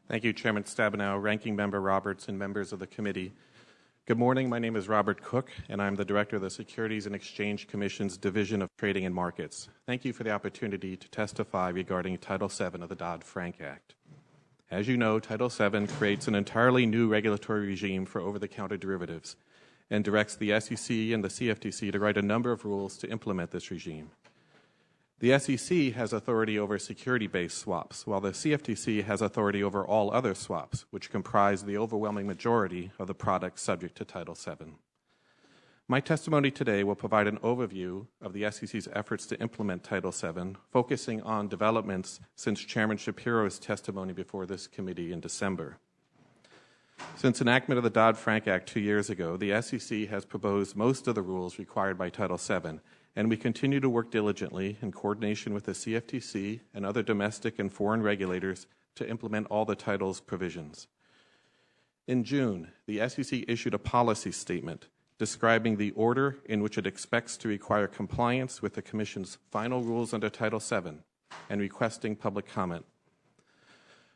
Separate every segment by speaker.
Speaker 1: Thank you, Chairman Stabenow, Ranking Member Roberts, and members of the committee. Good morning. My name is Robert Cook, and I'm the Director of the Securities and Exchange Commission's Division of Trading and Markets. Thank you for the opportunity to testify regarding Title VII of the Dodd-Frank Act. As you know, Title VII creates an entirely new regulatory regime for over-the-counter derivatives and directs the SEC and the CFTC to write a number of rules to implement this regime. The SEC has authority over security-based swaps, while the CFTC has authority over all other swaps, which comprise the overwhelming majority of the products subject to Title VII. My testimony today will provide an overview of the SEC's efforts to implement Title VII, focusing on developments since Chairman Shapiro's testimony before this committee in December. Since enactment of the Dodd-Frank Act 2 years ago, the SEC has proposed most of the rules required by Title VII, and we continue to work diligently in coordination with the CFTC and other domestic and foreign regulators to implement all the title's provisions. In June, the SEC issued a policy statement describing the order in which it expects to require compliance with the Commission's final rules under Title VII and requesting public comment.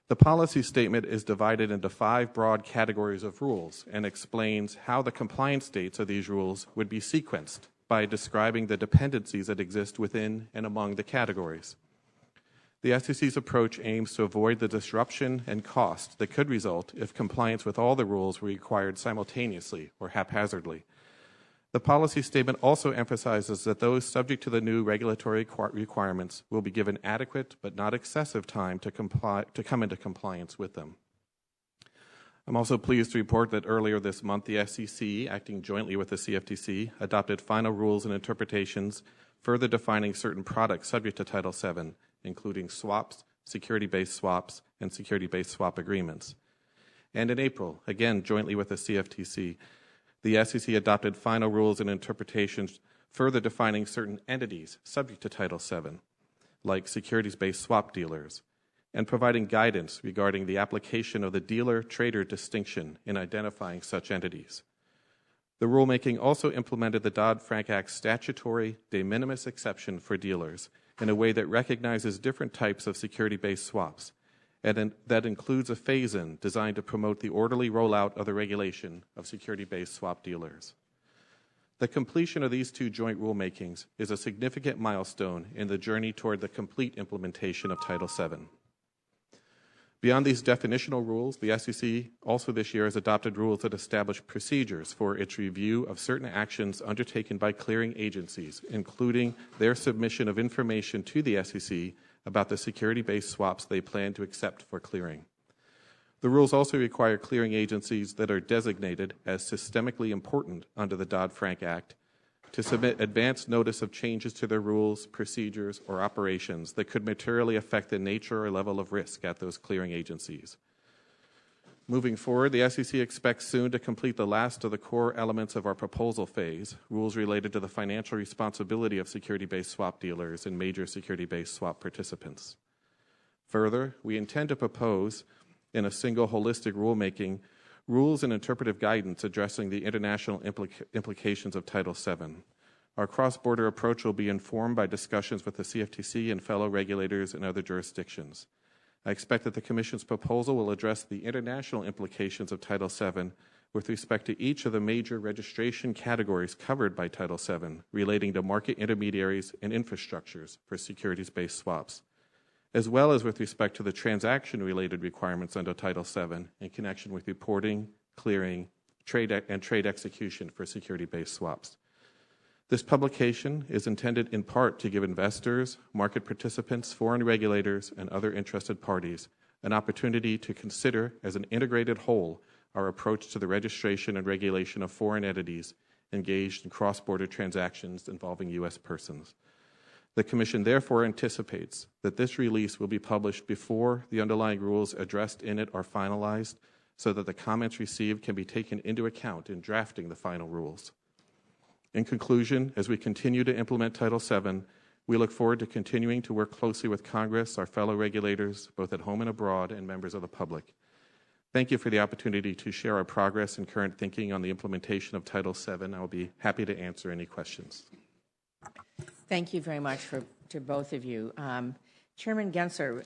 Speaker 1: The policy statement is divided into 5 broad categories of rules and explains how the compliance dates of these rules would be sequenced by describing the dependencies that exist within and among the categories. The SEC's approach aims to avoid the disruption and cost that could result if compliance with all the rules were required simultaneously or haphazardly. The policy statement also emphasizes that those subject to the new regulatory requirements will be given adequate but not excessive time to come into compliance with them. I'm also pleased to report that earlier this month, the SEC, acting jointly with the CFTC, adopted final rules and interpretations further defining certain products subject to Title VII, including swaps, security-based swaps, and security-based swap agreements. And in April, again jointly with the CFTC, the SEC adopted final rules and interpretations further defining certain entities subject to Title VII, like securities-based swap dealers, and providing guidance regarding the application of the dealer-trader distinction in identifying such entities. The rulemaking also implemented the Dodd-Frank Act's statutory de minimis exception for dealers in a way that recognizes different types of security-based swaps, and that includes a phase-in designed to promote the orderly rollout of the regulation of security-based swap dealers. The completion of these 2 joint rulemakings is a significant milestone in the journey toward the complete implementation of Title VII. Beyond these definitional rules, the SEC also this year has adopted rules that establish procedures for its review of certain actions undertaken by clearing agencies, including their submission of information to the SEC about the security-based swaps they plan to accept for clearing. The rules also require clearing agencies that are designated as systemically important under the Dodd-Frank Act to submit advance notice of changes to their rules, procedures, or operations that could materially affect the nature or level of risk at those clearing agencies. Moving forward, the SEC expects soon to complete the last of the core elements of our proposal phase, rules related to the financial responsibility of security-based swap dealers and major security-based swap participants. Further, we intend to propose, in a single holistic rulemaking, rules and interpretive guidance addressing the international implications of Title VII. Our cross-border approach will be informed by discussions with the CFTC and fellow regulators in other jurisdictions. I expect that the Commission's proposal will address the international implications of Title VII with respect to each of the major registration categories covered by Title VII relating to market intermediaries and infrastructures for securities-based swaps, as well as with respect to the transaction-related requirements under Title VII in connection with reporting, clearing, trade execution for security-based swaps. This publication is intended in part to give investors, market participants, foreign regulators, and other interested parties an opportunity to consider as an integrated whole our approach to the registration and regulation of foreign entities engaged in cross-border transactions involving U.S. persons. The Commission therefore anticipates that this release will be published before the underlying rules addressed in it are finalized, so that the comments received can be taken into account in drafting the final rules. In conclusion, as we continue to implement Title VII, we look forward to continuing to work closely with Congress, our fellow regulators, both at home and abroad, and members of the public. Thank you for the opportunity to share our progress and current thinking on the implementation of Title VII. I will be happy to answer any questions.
Speaker 2: Thank you very much to both of you. Chairman Gensler,